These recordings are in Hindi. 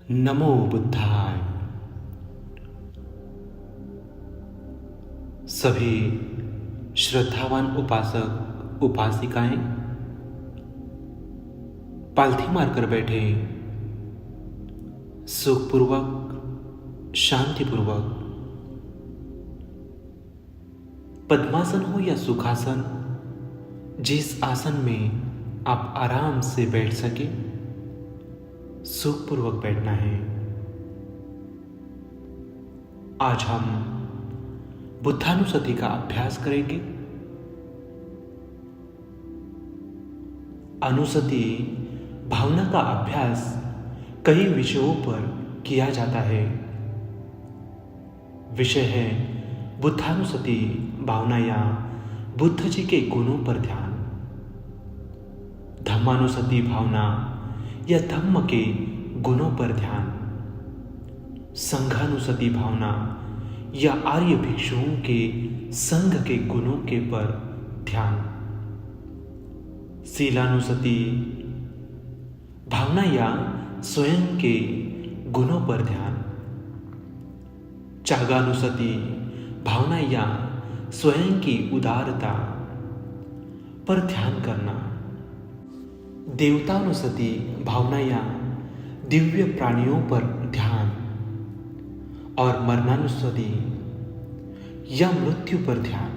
नमो बुद्धाय। सभी श्रद्धावान उपासक उपासिकाएं पालथी मारकर बैठे, सुखपूर्वक शांतिपूर्वक। पद्मासन हो या सुखासन, जिस आसन में आप आराम से बैठ सके, सुखपूर्वक बैठना है। आज हम बुद्धानुसति का अभ्यास करेंगे। अनुसति भावना का अभ्यास कई विषयों पर किया जाता है। विषय है बुद्धानुसति भावना या बुद्ध जी के गुणों पर ध्यान। धम्मानुसति भावना या धम्म के गुणों पर ध्यान। संघानुसति भावना या आर्य भिक्षुओं के संघ के गुणों के पर ध्यान। शीलानुसति भावना या स्वयं के गुणों पर ध्यान। त्यागानुसति भावना या स्वयं की उदारता पर ध्यान करना। देवतानुसति भावना या दिव्य प्राणियों पर ध्यान। और मरणानुसति या मृत्यु पर ध्यान।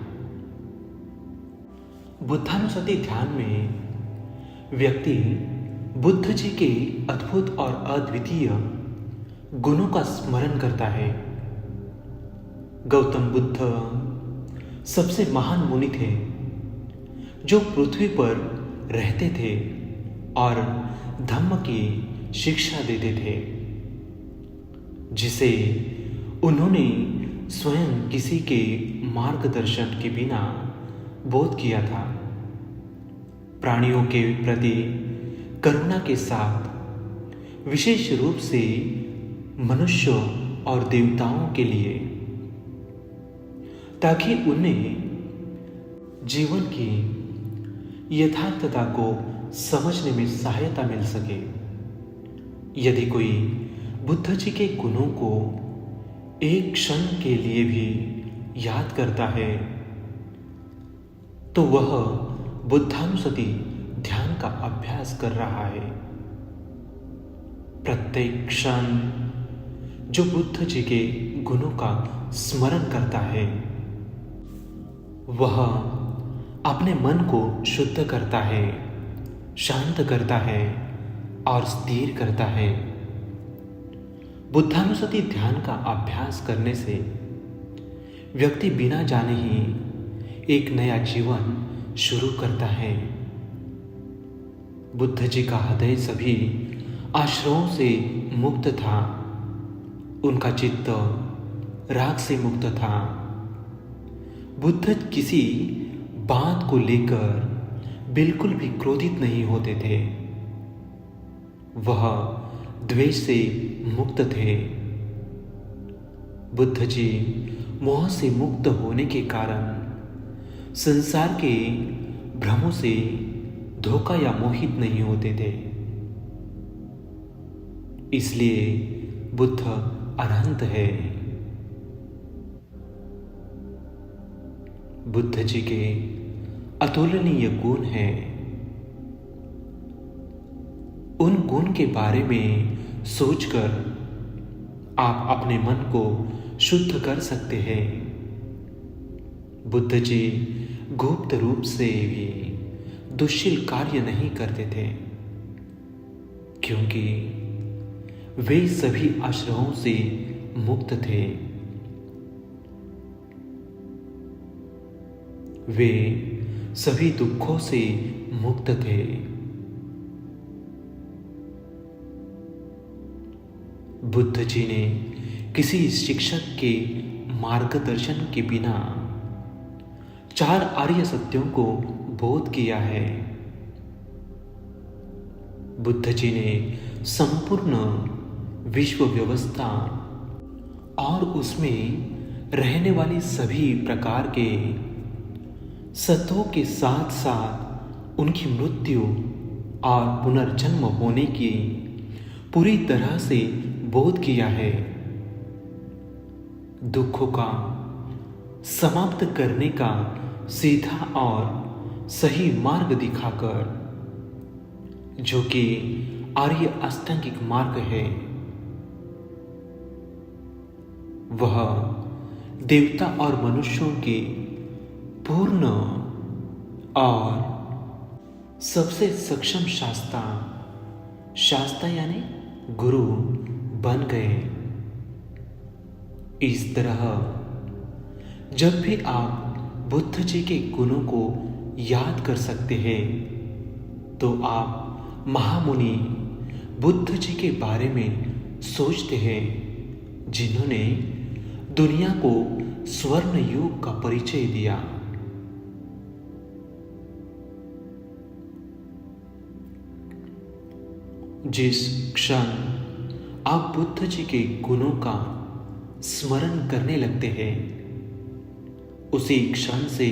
बुद्धानुसति ध्यान में व्यक्ति बुद्ध जी के अद्भुत और अद्वितीय गुणों का स्मरण करता है। गौतम बुद्ध सबसे महान मुनि थे जो पृथ्वी पर रहते थे और धम्म की शिक्षा देते थे, जिसे उन्होंने स्वयं किसी के मार्गदर्शन के बिना बोध किया था। प्राणियों के प्रति करुणा के साथ, विशेष रूप से मनुष्यों और देवताओं के लिए, ताकि उन्हें जीवन की यथार्थता को समझने में सहायता मिल सके। यदि कोई बुद्ध जी के गुणों को एक क्षण के लिए भी याद करता है, तो वह बुद्धानुसति ध्यान का अभ्यास कर रहा है। प्रत्येक क्षण जो बुद्ध जी के गुणों का स्मरण करता है, वह अपने मन को शुद्ध करता है, शांत करता है और स्थिर करता है। बुद्धानुसति ध्यान का अभ्यास करने से व्यक्ति बिना जाने ही एक नया जीवन शुरू करता है। बुद्ध जी का हृदय सभी आश्रयों से मुक्त था। उनका चित्त राग से मुक्त था। बुद्ध किसी बात को लेकर बिल्कुल भी क्रोधित नहीं होते थे। वह द्वेष से मुक्त थे। बुद्ध जी मोह से मुक्त होने के कारण संसार के भ्रमों से धोखा या मोहित नहीं होते थे। इसलिए बुद्ध अनंत है। बुद्ध जी के अतुलनीय गुण हैं। उन गुण के बारे में सोचकर आप अपने मन को शुद्ध कर सकते हैं। बुद्ध जी गुप्त रूप से भी दुष्शील कार्य नहीं करते थे, क्योंकि वे सभी आश्रयों से मुक्त थे। वे सभी दुखों से मुक्त थे। बुद्ध जी ने किसी शिक्षक के मार्गदर्शन के बिना 4 आर्य सत्यों को बोध किया है। बुद्ध जी ने संपूर्ण विश्व व्यवस्था और उसमें रहने वाली सभी प्रकार के सत्यों के साथ साथ उनकी मृत्यु और पुनर्जन्म होने की पूरी तरह से बोध किया है। दुखों का समाप्त करने का सीधा और सही मार्ग दिखाकर, जो कि आर्य अष्टांगिक मार्ग है, वह देवता और मनुष्यों की पूर्ण और सबसे सक्षम शास्ता यानी गुरु बन गए। इस तरह जब भी आप बुद्ध जी के गुणों को याद कर सकते हैं, तो आप महामुनि बुद्ध जी के बारे में सोचते हैं, जिन्होंने दुनिया को स्वर्ण युग का परिचय दिया। जिस क्षण आप बुद्ध जी के गुणों का स्मरण करने लगते हैं, उसी क्षण से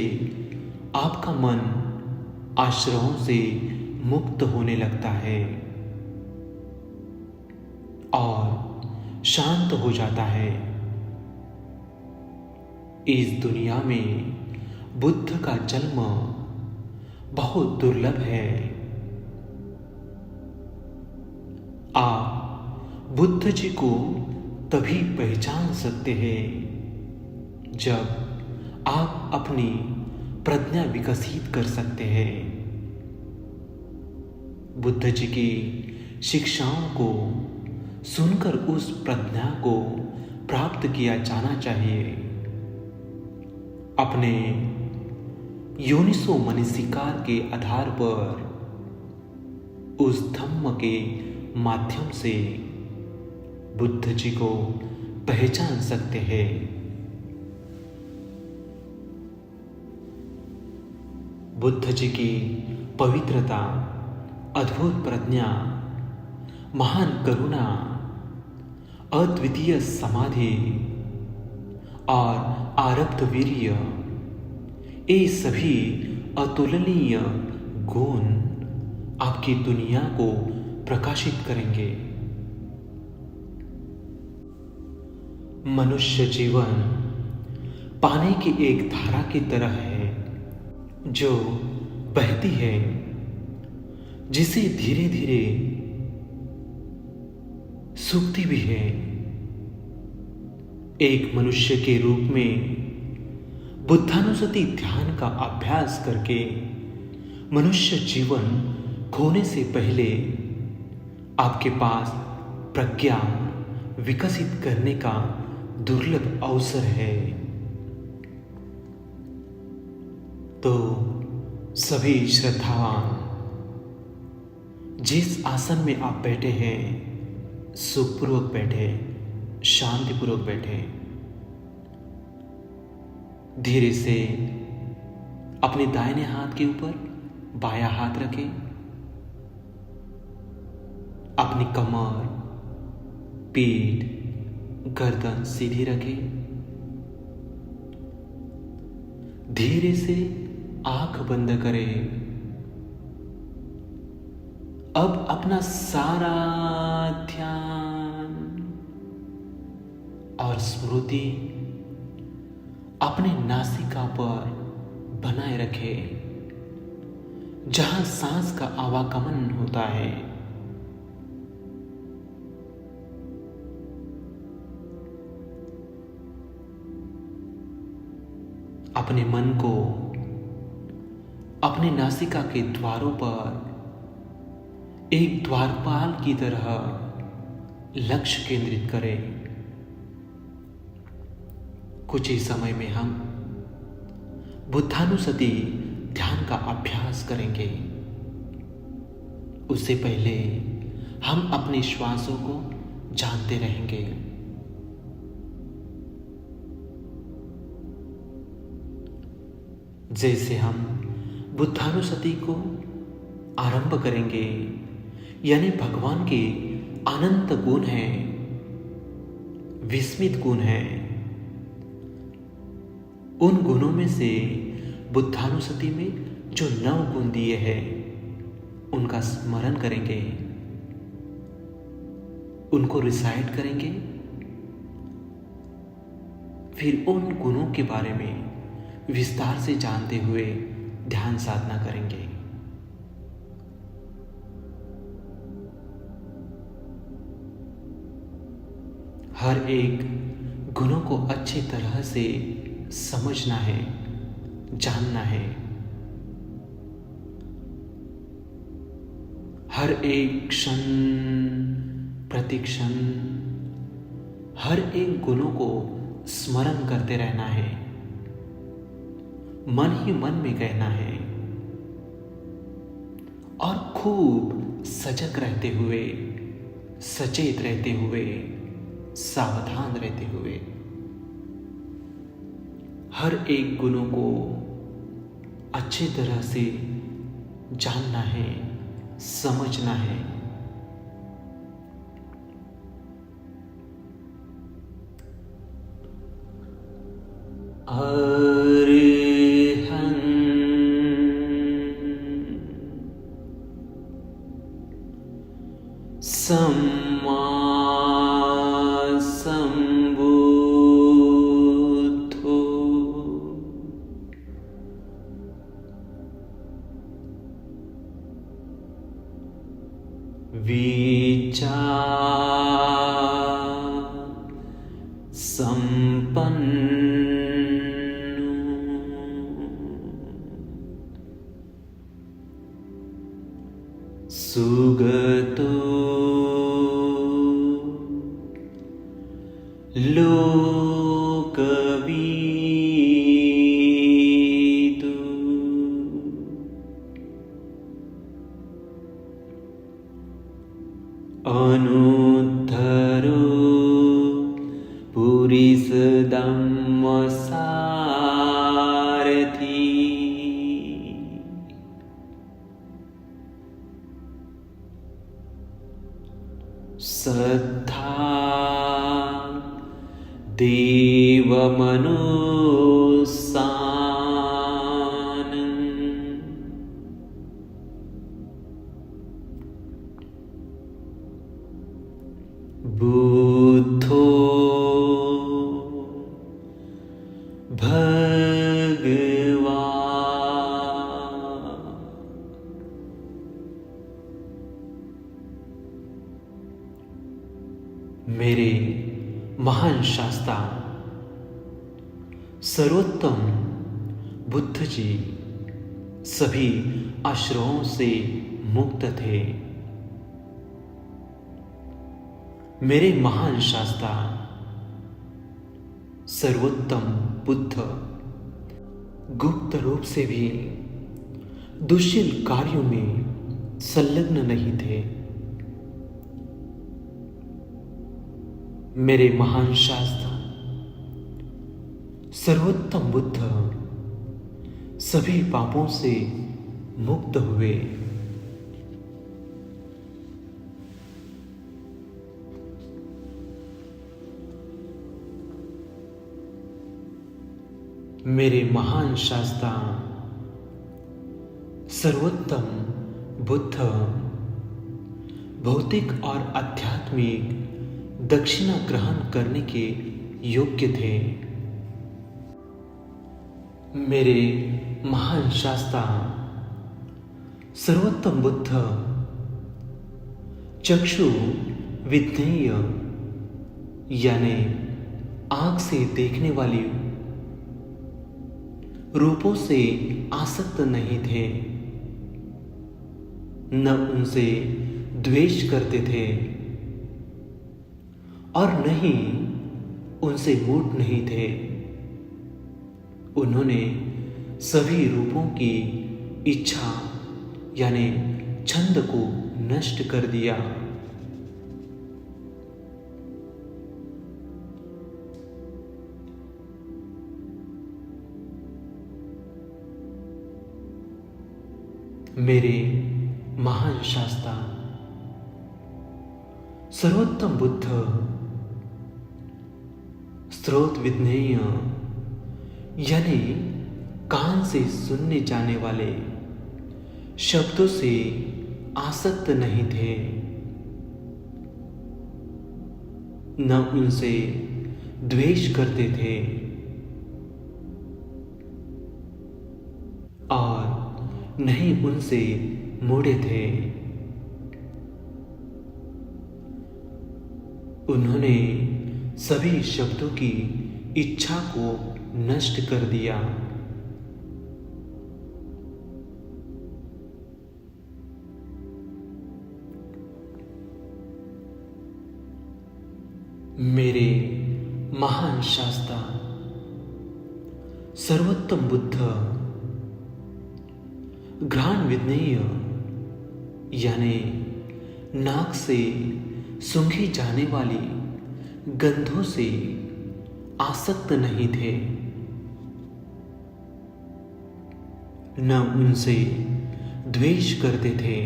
आपका मन आश्रयों से मुक्त होने लगता है और शांत हो जाता है। इस दुनिया में बुद्ध का जन्म बहुत दुर्लभ है। आप बुद्ध जी को तभी पहचान सकते हैं जब आप अपनी प्रज्ञा विकसित कर सकते हैं। बुद्ध जी की शिक्षाओं को सुनकर उस प्रज्ञा को प्राप्त किया जाना चाहिए। अपने योनिसो मनसिकार के आधार पर उस धम्म के माध्यम से बुद्ध जी को पहचान सकते हैं। बुद्ध जी की पवित्रता, अद्भुत प्रज्ञा, महान करुणा, अद्वितीय समाधि और आरब्ध वीर्य, ये सभी अतुलनीय गुण आपकी दुनिया को प्रकाशित करेंगे। मनुष्य जीवन पानी की एक धारा की तरह है, जो बहती है, जिसे धीरे धीरे सूखती भी है। एक मनुष्य के रूप में बुद्धानुसति ध्यान का अभ्यास करके मनुष्य जीवन खोने से पहले आपके पास प्रज्ञा विकसित करने का दुर्लभ अवसर है। तो सभी श्रद्धावान जिस आसन में आप बैठे हैं, सुखपूर्वक बैठे, शांतिपूर्वक बैठे। धीरे से अपने दाहिने हाथ के ऊपर बायां हाथ रखें। अपनी कमर, पीठ, गर्दन सीधी रखें। धीरे से आंख बंद करें। अब अपना सारा ध्यान और स्मृति अपने नासिका पर बनाए रखें, जहां सांस का आवागमन होता है। अपने मन को अपने नासिका के द्वारों पर एक द्वारपाल की तरह लक्ष्य केंद्रित करें। कुछ ही समय में हम बुद्धानुसति ध्यान का अभ्यास करेंगे। उससे पहले हम अपने श्वासों को जानते रहेंगे। जैसे हम बुद्धानुसति को आरंभ करेंगे, यानी भगवान के अनंत गुण हैं, विस्मित गुण हैं, उन गुणों में से बुद्धानुसति में जो 9 गुण दिए हैं, उनका स्मरण करेंगे। उनको रिसाइट करेंगे, फिर उन गुणों के बारे में विस्तार से जानते हुए ध्यान साधना करेंगे। हर एक गुणों को अच्छी तरह से समझना है, जानना है। हर एक क्षण प्रतिक्षण हर एक गुणों को स्मरण करते रहना है, मन ही मन में कहना है और खूब सजग रहते हुए, सचेत रहते हुए, सावधान रहते हुए हर एक गुणों को अच्छी तरह से जानना है, समझना है। अरहं सम्मा सम्बुद्धो विचार संपन्नो सुगतो लोकविदु अनुद्धरो पुरिसधम्मसारथि सद्धा देवमनुस्सानं बुद्धो भगवान् मेरे महान शास्त्रा सर्वोत्तम बुद्ध जी सभी आश्रयों से मुक्त थे। मेरे महान शास्त्रा सर्वोत्तम बुद्ध गुप्त रूप से भी दुष्शील कार्यों में संलग्न नहीं थे। मेरे महान शास्त्र सर्वोत्तम बुद्ध सभी पापों से मुक्त हुए। मेरे महान शास्त्रा सर्वोत्तम बुद्ध भौतिक और आध्यात्मिक दक्षिणा ग्रहण करने के योग्य थे। मेरे महान शास्त्रा सर्वोत्तम बुद्ध चक्षु विज्ञेय यानी आंख से देखने वाली रूपों से आसक्त नहीं थे, न उनसे द्वेष करते थे और न ही उनसे मूढ़ नहीं थे। उन्होंने सभी रूपों की इच्छा यानी छंद को नष्ट कर दिया। मेरे महान शास्त्रा सर्वोत्तम बुद्ध स्रोत विज्ञेय यानी कान से सुनने जाने वाले शब्दों से आसक्त नहीं थे। न उनसे द्वेष करते थे और न ही उनसे मुड़े थे। उन्होंने सभी शब्दों की इच्छा को नष्ट कर दिया। मेरे महान शास्ता सर्वोत्तम बुद्ध घ्राण विज्ञेय यानी नाक से सूंघी जाने वाली गंधों से आसक्त नहीं थे, न उनसे द्वेष करते थे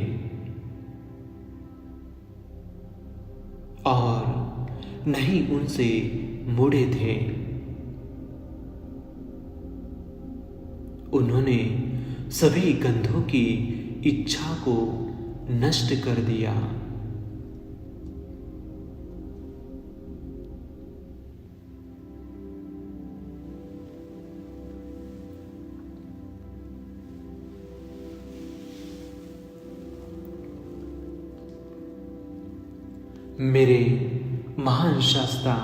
और नहीं उनसे मुड़े थे। उन्होंने सभी गंधों की इच्छा को नष्ट कर दिया। मेरे महान शास्ता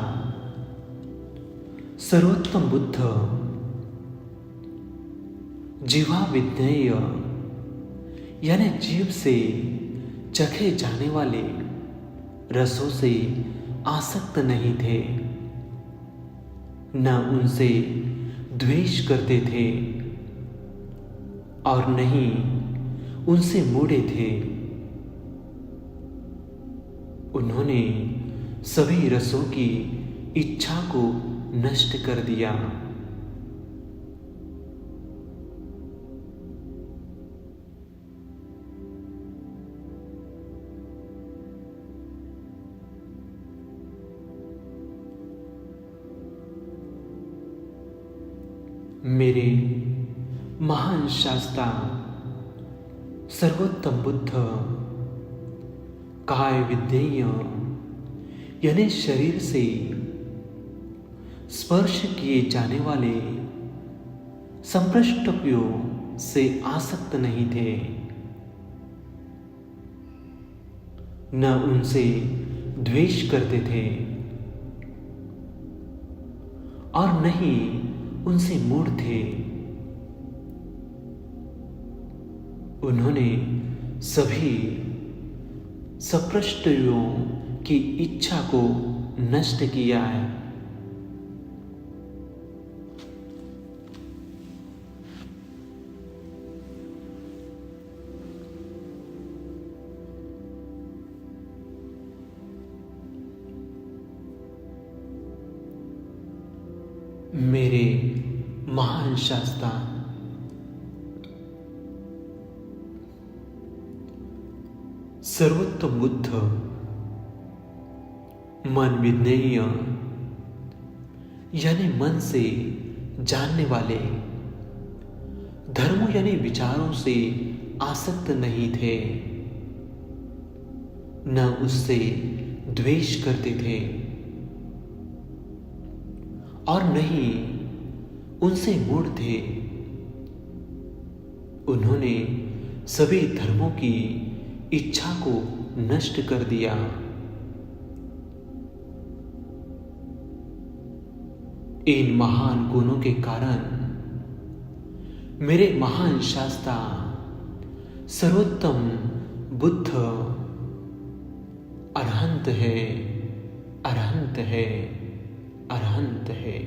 सर्वोत्तम बुद्ध जीवा विज्ञेय यानी जीव से चखे जाने वाले रसों से आसक्त नहीं थे, न उनसे द्वेष करते थे और नहीं उनसे मुड़े थे। उन्होंने सभी रसों की इच्छा को नष्ट कर दिया। मेरे महान शास्ता सर्वोत्तम बुद्ध काय विज्ञेय यानी शरीर से स्पर्श किए जाने वाले संप्रष्टव्यों से आसक्त नहीं थे, न उनसे द्वेष करते थे और न ही उनसे मूढ़ थे। उन्होंने सभी संप्रष्टव्यों की इच्छा को नष्ट किया है। मेरे महान शास्ता सर्वोत्तम बुद्ध मन विज्ञेय यानी मन से जानने वाले धर्मों यानी विचारों से आसक्त नहीं थे, न उससे द्वेष करते थे और नहीं उनसे मूढ़ थे। उन्होंने सभी धर्मों की इच्छा को नष्ट कर दिया। इन महान गुणों के कारण मेरे महान शास्ता सर्वोत्तम बुद्ध अरहंत है, अरहंत है, अरहंत है।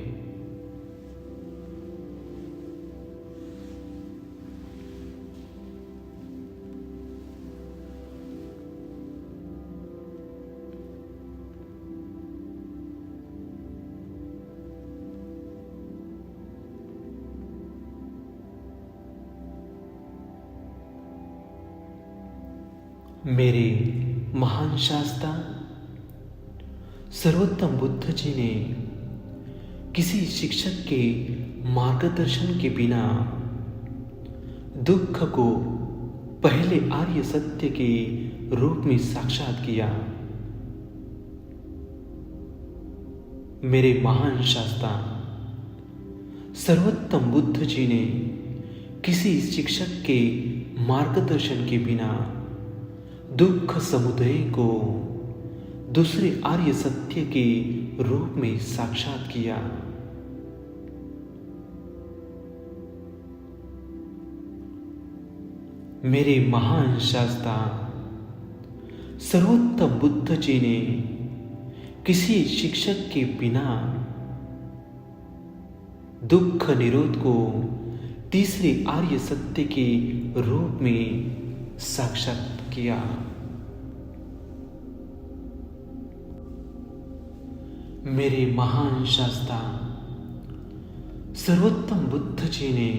मेरे महान शास्ता सर्वोत्तम बुद्ध जी ने किसी शिक्षक के मार्गदर्शन के बिना दुख को पहले आर्य सत्य के रूप में साक्षात किया। मेरे महान शास्ता सर्वोत्तम बुद्ध जी ने किसी शिक्षक के मार्गदर्शन के बिना दुख समुदाय को दूसरे आर्य सत्य के रूप में साक्षात किया। मेरे महान शास्ता सर्वोत्तम बुद्ध जी ने किसी शिक्षक के बिना दुख निरोध को तीसरे आर्य सत्य के रूप में साक्षात किया। मेरे महान शास्ता सर्वोत्तम बुद्ध जी ने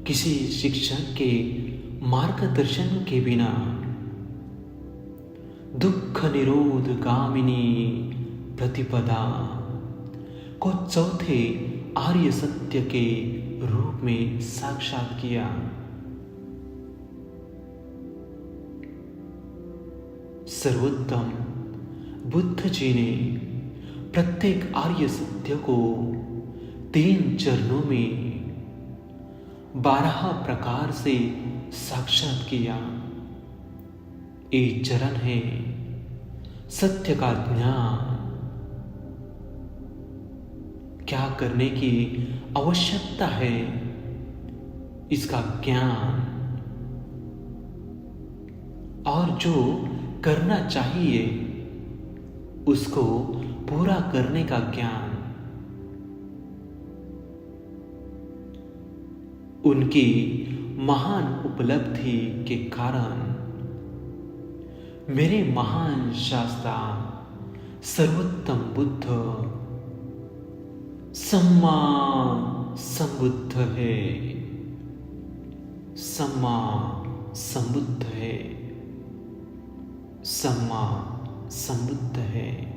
किसी शिक्षक के मार्गदर्शन के बिना दुख निरोध गामिनी प्रतिपदा को चौथे आर्य सत्य के रूप में साक्षात किया। सर्वोत्तम बुद्ध जी ने प्रत्येक आर्य सत्य को 3 चरणों में 12 प्रकार से साक्षात किया। एक चरण है सत्य का ज्ञान, क्या करने की आवश्यकता है इसका ज्ञान, और जो करना चाहिए उसको पूरा करने का ज्ञान। उनकी महान उपलब्धि के कारण मेरे महान शास्ता सर्वोत्तम बुद्ध सम्मा संबुद्ध है, सम्मा संबुद्ध है, सम्मा संबुद्ध है।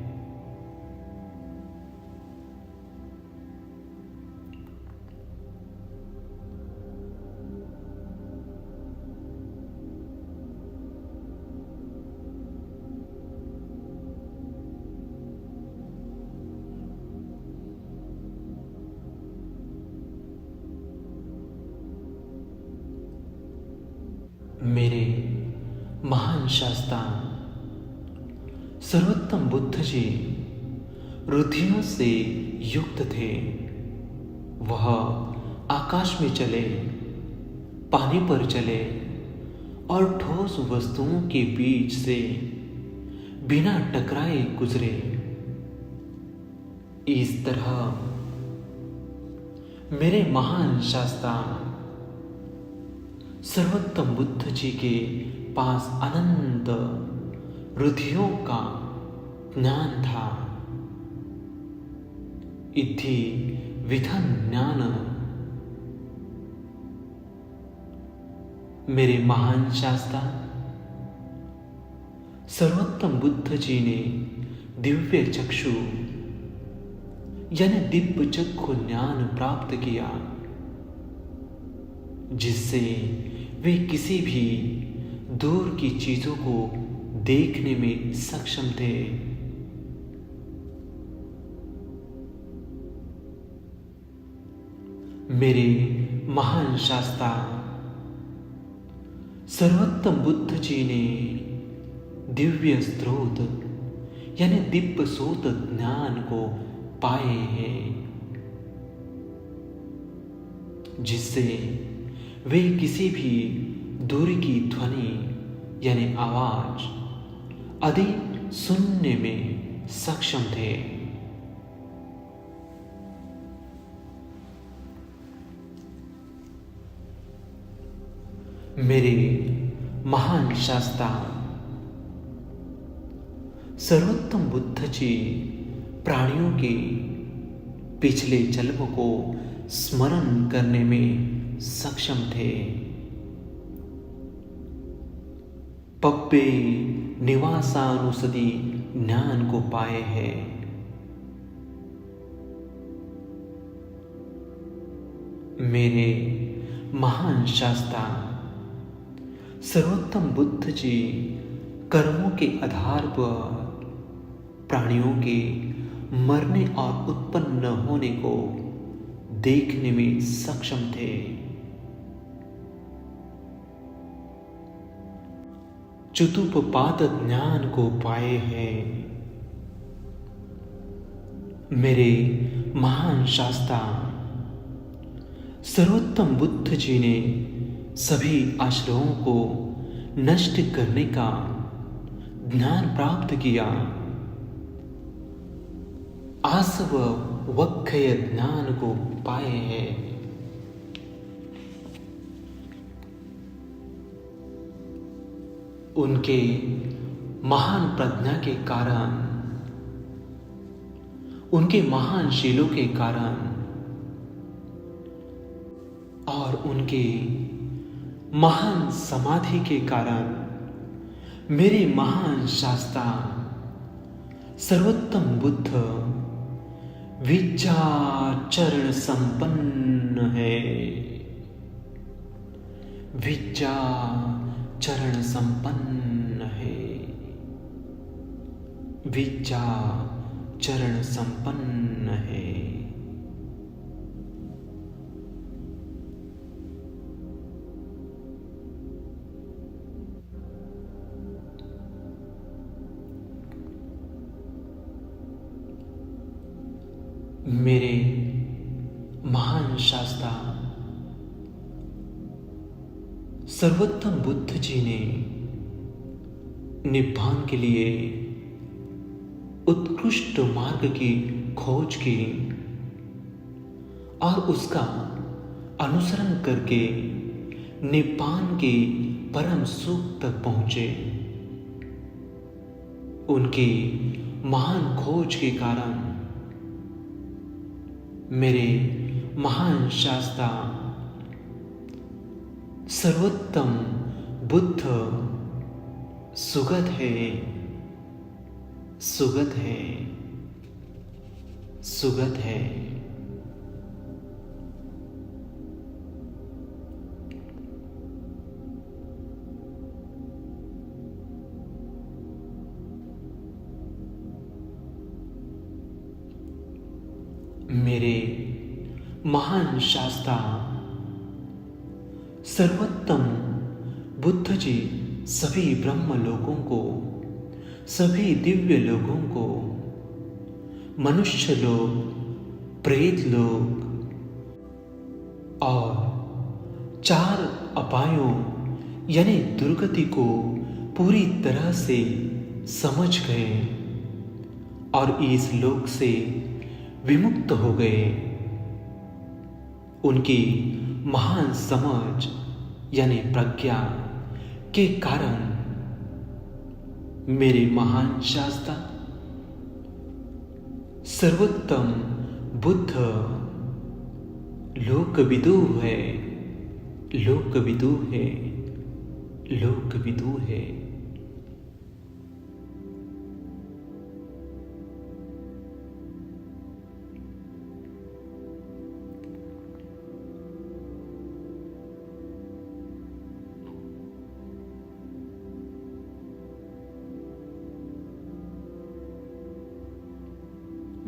मेरे महान शास्ता सर्वोत्तम बुद्ध जी रुधियों से युक्त थे। वह आकाश में चले, पानी पर चले और ठोस वस्तुओं के बीच से बिना टकराए गुजरे। इस तरह मेरे महान शास्ता सर्वोत्तम बुद्ध जी के पास अनंत रुधियों का ज्ञान था। इति विधन ज्ञान। मेरे महान शास्ता सर्वोत्तम बुद्ध जी ने दिव्य चक्षु यानी दिव्य चक्षु ज्ञान प्राप्त किया, जिससे वे किसी भी दूर की चीजों को देखने में सक्षम थे। मेरे महान शास्ता सर्वोत्तम बुद्ध जी ने दिव्य स्रोत यानी दिव्य सोत ज्ञान को पाए हैं, जिससे वे किसी भी दूर की ध्वनि यानी आवाज आदि सुनने में सक्षम थे। मेरे महान शास्ता सर्वोत्तम बुद्ध जी प्राणियों के पिछले जन्म को स्मरण करने में सक्षम थे। पप्पे निवासानुसति ज्ञान को पाए हैं। मेरे महान शास्ता सर्वोत्तम बुद्ध जी कर्मों के आधार पर प्राणियों के मरने और उत्पन्न न होने को देखने में सक्षम थे। चतुष्पाद ज्ञान को पाए हैं। मेरे महान शास्त्रा सर्वोत्तम बुद्ध जी ने सभी आश्रयों को नष्ट करने का ज्ञान प्राप्त किया। आसव वक्षय ज्ञान को पाए हैं। उनके महान प्रज्ञा के कारण, उनके महान शीलों के कारण और उनके महान समाधि के कारण मेरे महान शास्त्रा सर्वोत्तम बुद्ध विद्याचरण संपन्न है। विद्याचरण संपन्न है। विद्याचरण संपन्न है। मेरे महान शास्त्रा सर्वोत्तम बुद्ध जी ने निब्बान के लिए उत्कृष्ट मार्ग की खोज की और उसका अनुसरण करके निब्बान के परम सुख तक पहुंचे। उनकी महान खोज के कारण मेरे महान शास्त्रा सर्वोत्तम बुद्ध सुगत है, सुगत है, सुगत है। मेरे महान शास्त्रा सर्वोत्तम बुद्ध जी सभी ब्रह्म लोगों को, सभी दिव्य लोगों को, मनुष्य लोग, प्रेत लोग और चार अपायों यानी दुर्गति को पूरी तरह से समझ गए और इस लोक से विमुक्त हो गए। उनकी महान समझ यानी प्रज्ञा के कारण मेरे महान शास्त्रा सर्वोत्तम बुद्ध लोकविदु है, लोकविदु है, लोकविदु है।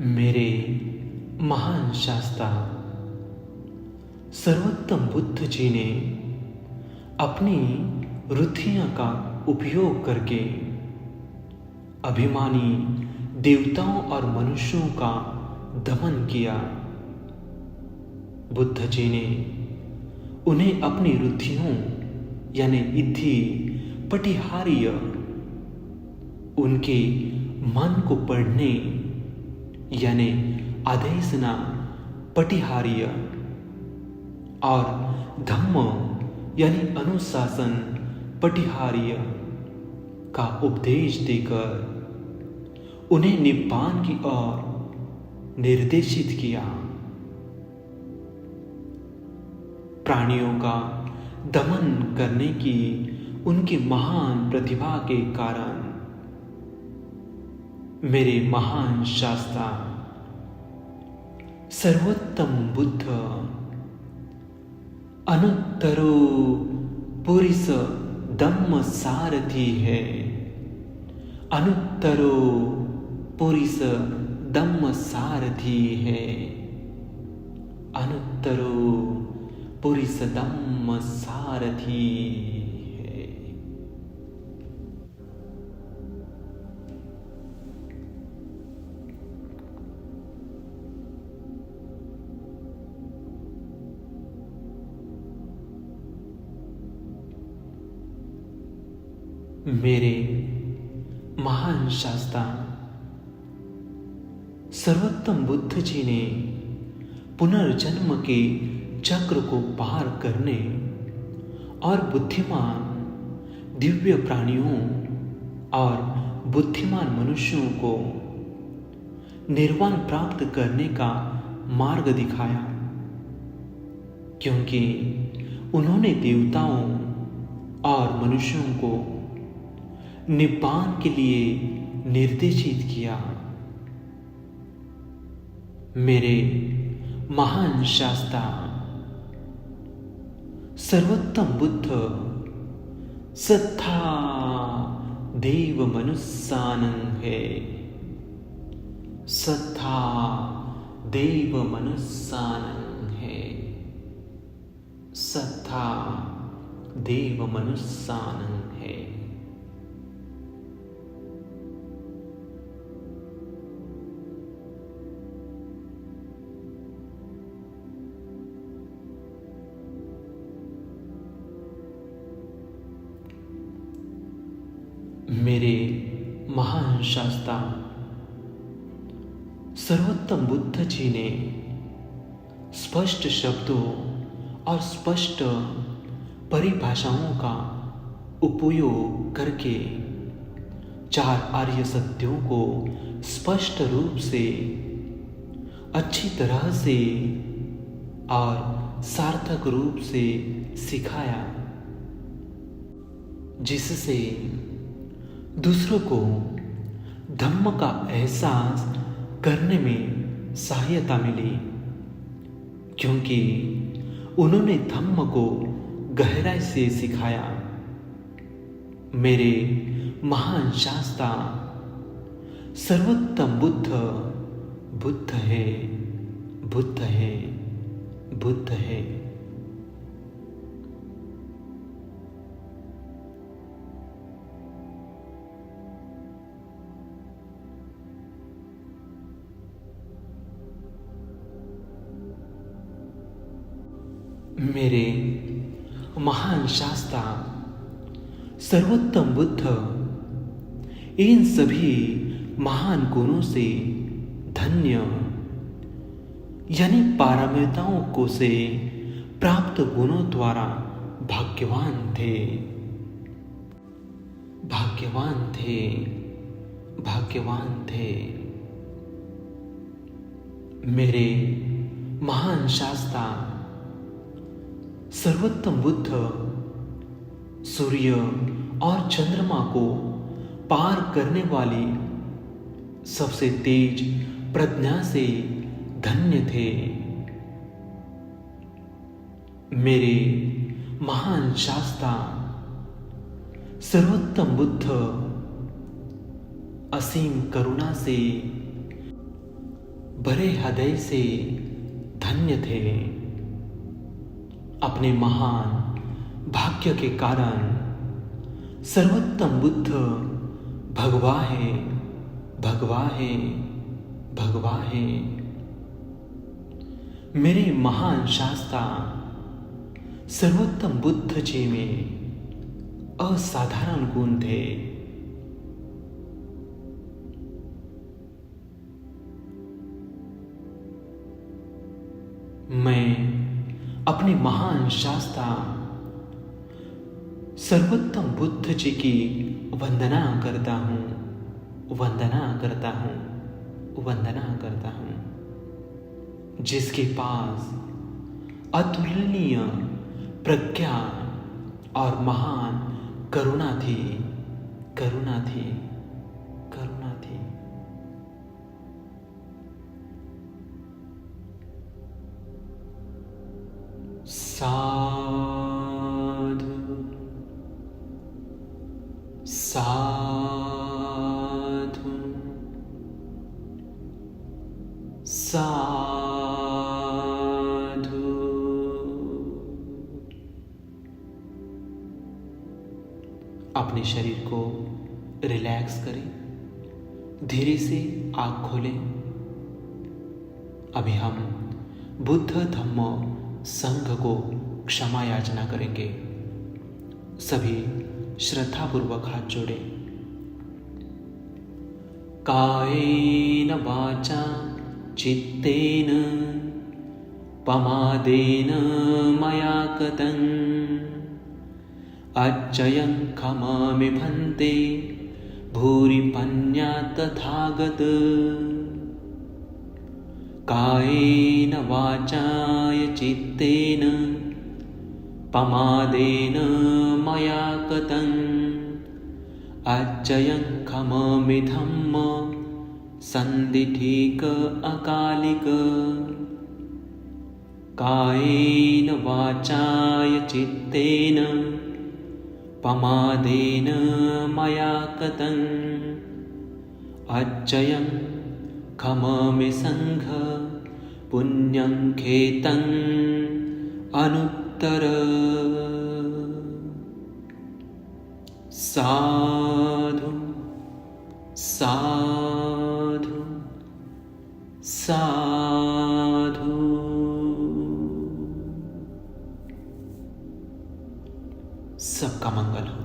मेरे महान शास्त्रा सर्वोत्तम बुद्ध जी ने अपनी रुधियां का उपयोग करके अभिमानी देवताओं और मनुष्यों का दमन किया। बुद्ध जी ने उन्हें अपनी रुधियों यानी इद्धि पटिहार्य उनके मन को पढ़ने यानी आदेशना पटिहार्य और धम्म यानी अनुशासन पटिहार्य का उपदेश देकर उन्हें निब्बान की ओर निर्देशित किया। प्राणियों का दमन करने की उनकी महान प्रतिभा के कारण मेरे महान शास्त्रा सर्वोत्तम बुद्ध अनुत्तरो पुरुष धम्म सारथी है। अनुत्तरो पुरुष दम्म सारथी है, अनुत्तरो पुरिस दम्म सारथी है। मेरे महान शास्ता सर्वोत्तम बुद्ध जी ने पुनर्जन्म के चक्र को पार करने और बुद्धिमान दिव्य प्राणियों और बुद्धिमान मनुष्यों को निर्वाण प्राप्त करने का मार्ग दिखाया, क्योंकि उन्होंने देवताओं और मनुष्यों को निब्बान के लिए निर्देशित किया। मेरे महान शास्ता सर्वोत्तम बुद्ध सत्ता देव मनुष्यानं है, सत्ता देव मनुष्यानं है, सत्ता देव मनुष्यानं है। मेरे महान शास्ता सर्वोत्तम बुद्ध जी ने स्पष्ट शब्दों और स्पष्ट परिभाषाओं का उपयोग करके चार आर्य सत्यों को स्पष्ट रूप से, अच्छी तरह से और सार्थक रूप से सिखाया, जिससे दूसरों को धम्म का एहसास करने में सहायता मिली, क्योंकि उन्होंने धम्म को गहराई से सिखाया। मेरे महान शास्ता सर्वोत्तम बुद्ध बुद्ध है, बुद्ध है, बुद्ध है। मेरे महान शास्ता सर्वोत्तम बुद्ध इन सभी महान गुणों से धन्य, यानी पारमिताओं को से प्राप्त गुणों द्वारा भाग्यवान थे, भाग्यवान थे, भाग्यवान थे। मेरे महान शास्ता सर्वोत्तम बुद्ध सूर्य और चंद्रमा को पार करने वाली सबसे तेज प्रज्ञा से धन्य थे। मेरे महान शास्ता सर्वोत्तम बुद्ध असीम करुणा से भरे हृदय से धन्य थे। अपने महान भाग्य के कारण सर्वोत्तम बुद्ध भगवा है, भगवा है, भगवा है। मेरे महान शास्ता सर्वोत्तम बुद्ध जी में असाधारण गुण थे। मैं अपने महान शास्ता सर्वोत्तम बुद्ध जी की वंदना करता हूँ, वंदना करता हूँ, वंदना करता हूँ, जिसके पास अतुलनीय प्रज्ञा और महान करुणा थी, करुणा थी, करुणा थी। साधु साधु अपने शरीर को रिलैक्स करें, धीरे से आँख खोलें। अभी हम बुद्ध धम्म संघ को क्षमा याचना करेंगे। सभी श्रद्धापूर्वक हाथ जोड़ें। कायेन वाचा चित्तेन पमादेन मया कृतं अच्चयं खमामि भन्ते भूरि पन्यात् तथागत। कायेन वाचाय चित्तेन पमादेन मया कृतं अच्चयं खमामि धम्म सन्दिठिक अकालिक। कायेन वाचाय चित्तेन पमादेन मया कृतं अच्चयं खमामि संघ पुण्यं खेतं अनुत्तर। साधु साधु साधु। सबका मंगल हो।